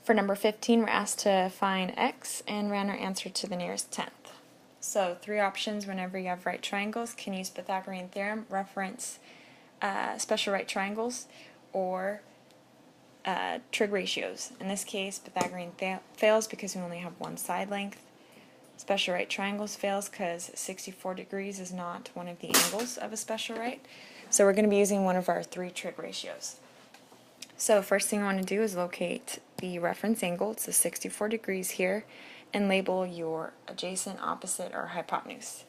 For number 15, we're asked to find x and round our answer to the nearest tenth. So three options whenever you have right triangles: can use Pythagorean theorem, reference special right triangles, or trig ratios. In this case, Pythagorean fails because we only have one side length. Special right triangles fails because 64 degrees is not one of the angles of a special right. So we're going to be using one of our three trig ratios. So first thing I want to do is locate the reference angle. It's the 64 degrees here, and label your adjacent, opposite, or hypotenuse.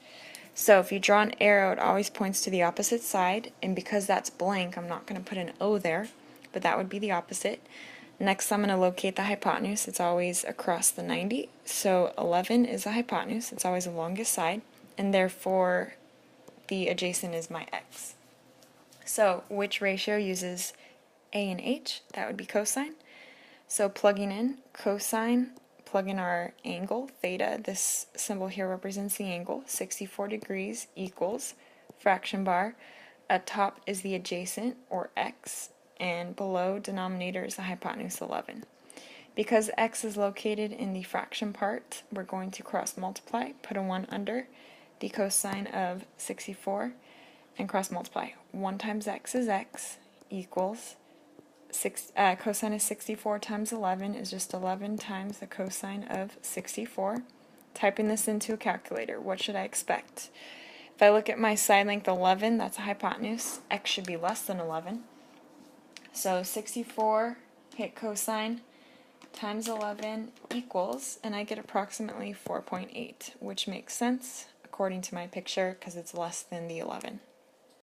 So if you draw an arrow, it always points to the opposite side, and because that's blank, I'm not going to put an O there, but that would be the opposite. Next, I'm going to locate the hypotenuse. It's always across the 90, so 11 is the hypotenuse. It's always the longest side, and therefore the adjacent is my x. So which ratio uses A and H? That would be cosine. So plugging in cosine, plug in our angle, theta. This symbol here represents the angle. 64 degrees equals fraction bar. At top is the adjacent, or x, and below denominator is the hypotenuse, 11. Because x is located in the fraction part, we're going to cross multiply, put a 1 under the cosine of 64, and cross multiply. 1 times x is x equals cosine of 64 times 11 is just 11 times the cosine of 64. Typing this into a calculator, what should I expect? If I look at my side length 11, that's a hypotenuse. X should be less than 11. So 64 hit cosine times 11 equals, and I get approximately 4.8, which makes sense according to my picture because it's less than the 11.